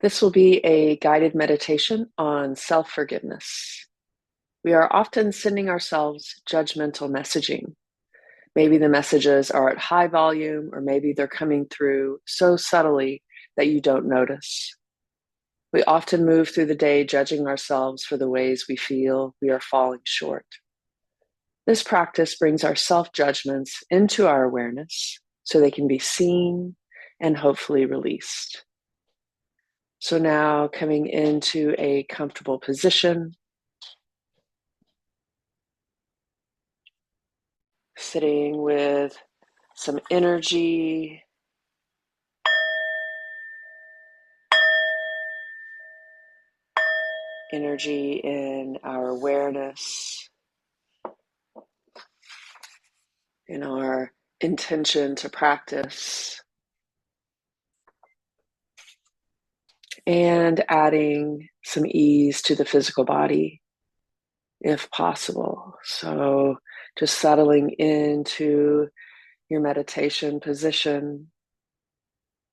This will be a guided meditation on self forgiveness. We are often sending ourselves judgmental messaging. Maybe the messages are at high volume, or maybe they're coming through so subtly that you don't notice. We often move through the day judging ourselves for the ways we feel we are falling short. This practice brings our self judgments into our awareness so they can be seen and hopefully released. So now coming into a comfortable position, sitting with some energy in our awareness, in our intention to practice, and adding some ease to the physical body if possible. So just settling into your meditation position,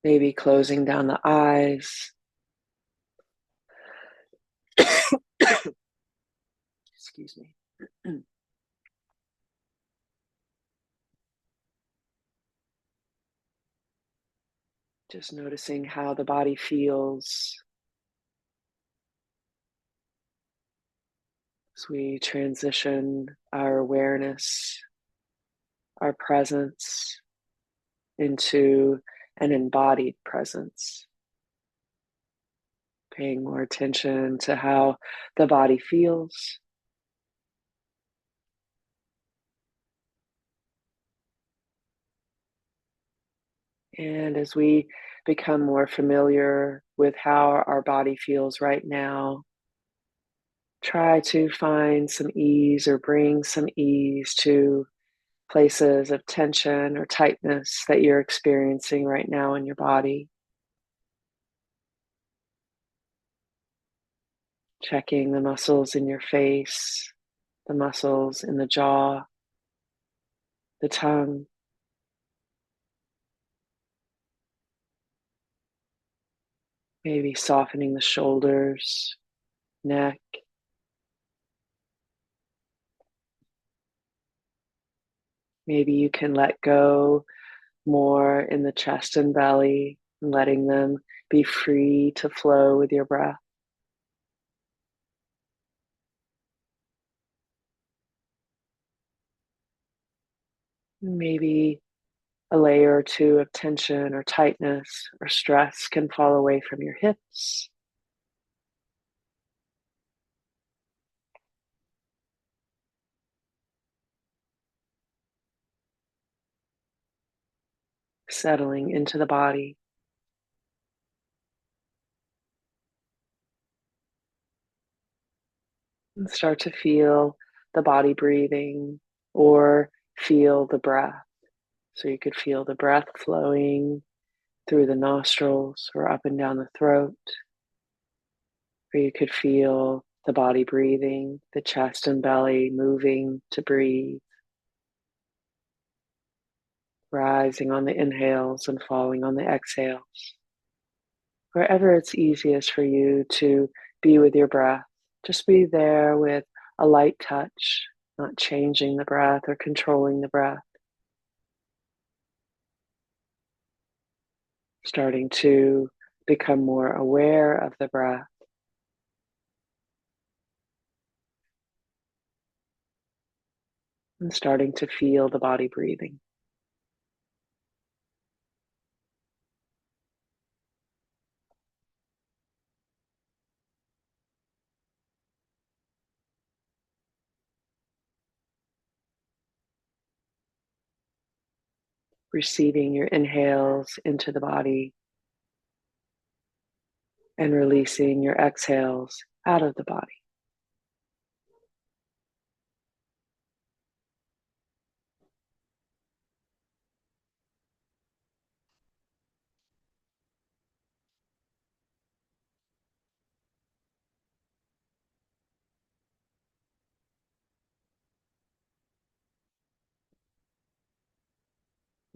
maybe closing down the eyes. Excuse me. Just noticing how the body feels as we transition our awareness, our presence into an embodied presence, paying more attention to how the body feels. And as we become more familiar with how our body feels right now, try to find some ease or bring some ease to places of tension or tightness that you're experiencing right now in your body. Checking the muscles in your face, the muscles in the jaw, the tongue, maybe softening the shoulders, neck. Maybe you can let go more in the chest and belly, letting them be free to flow with your breath. Maybe a layer or two of tension or tightness or stress can fall away from your hips. Settling into the body, and start to feel the body breathing or feel the breath. So you could feel the breath flowing through the nostrils or up and down the throat, or you could feel the body breathing, the chest and belly moving to breathe, rising on the inhales and falling on the exhales. Wherever it's easiest for you to be with your breath, just be there with a light touch, not changing the breath or controlling the breath. Starting to become more aware of the breath and starting to feel the body breathing. Receiving your inhales into the body and releasing your exhales out of the body.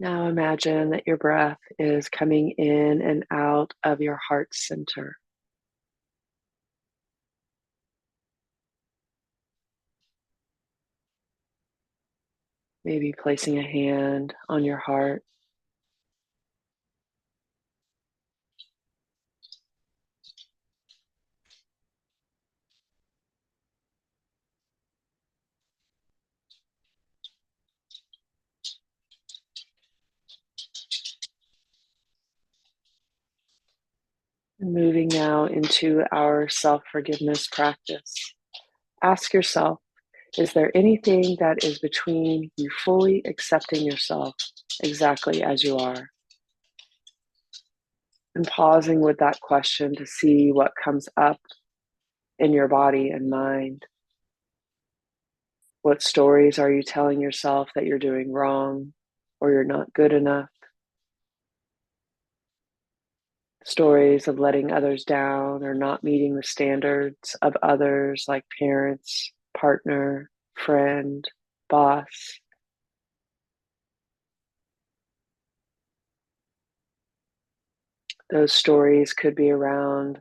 Now imagine that your breath is coming in and out of your heart center. Maybe placing a hand on your heart and moving now into our self forgiveness practice. Ask yourself, is there anything that is between you fully accepting yourself exactly as you are? And pausing with that question to see what comes up in your body and mind. What stories are you telling yourself that you're doing wrong or you're not good enough? Stories of letting others down or not meeting the standards of others like parents, partner, friend, boss. Those stories could be around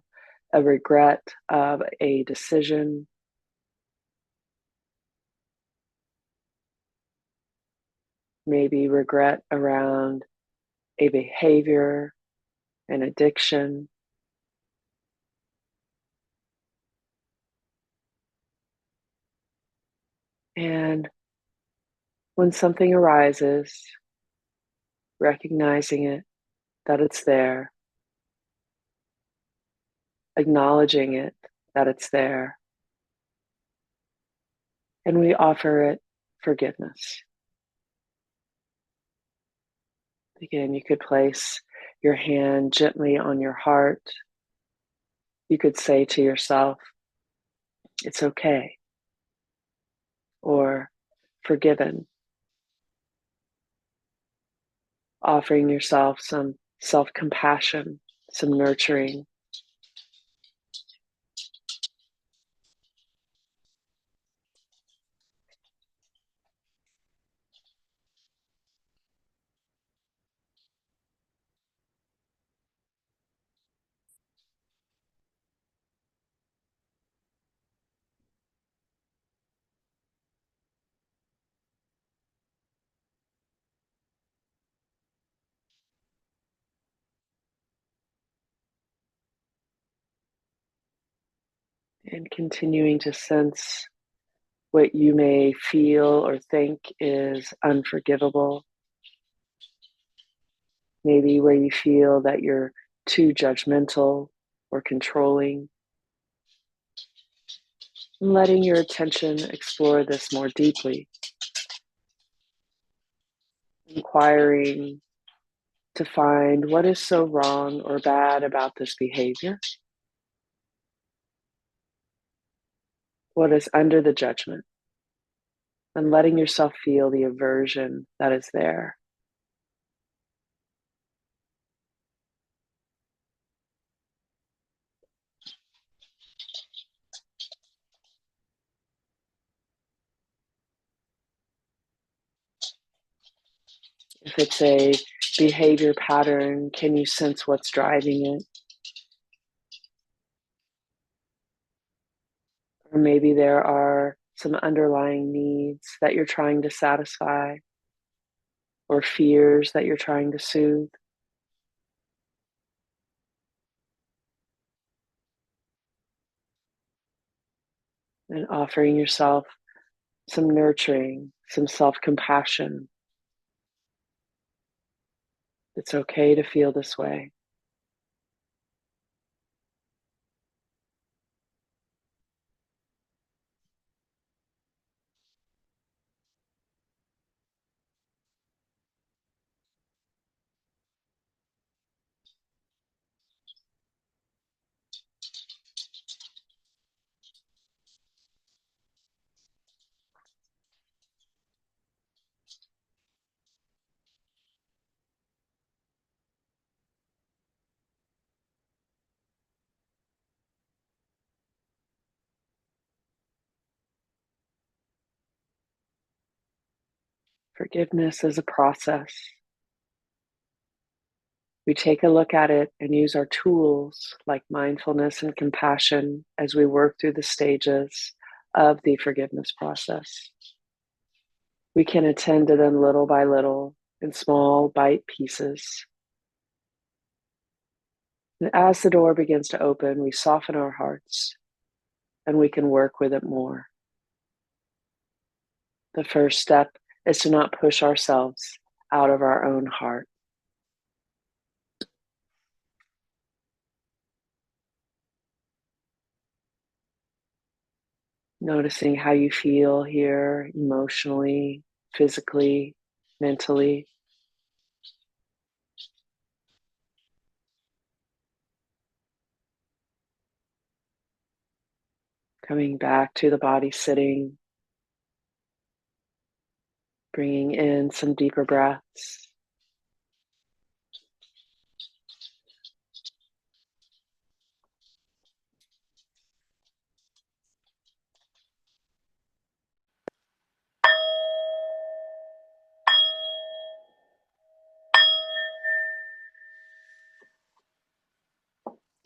a regret of a decision, maybe regret around a behavior, an addiction, and when something arises, recognizing it, that it's there, acknowledging it, that it's there, and we offer it forgiveness. Again, you could place your hand gently on your heart. You could say to yourself, it's okay, or forgiven, offering yourself some self compassion, some nurturing, and continuing to sense what you may feel or think is unforgivable. Maybe where you feel that you're too judgmental or controlling. And letting your attention explore this more deeply, inquiring to find what is so wrong or bad about this behavior, what is under the judgment, and letting yourself feel the aversion that is there. If it's a behavior pattern, can you sense what's driving it? Or maybe there are some underlying needs that you're trying to satisfy or fears that you're trying to soothe. And offering yourself some nurturing, some self compassion. It's okay to feel this way. Forgiveness is a process. We take a look at it and use our tools like mindfulness and compassion as we work through the stages of the forgiveness process. We can attend to them little by little in small bite pieces. And as the door begins to open, we soften our hearts and we can work with it more. The first step is to not push ourselves out of our own heart. Noticing how you feel here emotionally, physically, mentally. Coming back to the body sitting, bringing in some deeper breaths.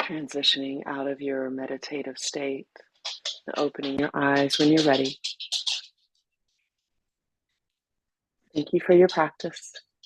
Transitioning out of your meditative state and opening your eyes when you're ready. Thank you for your practice.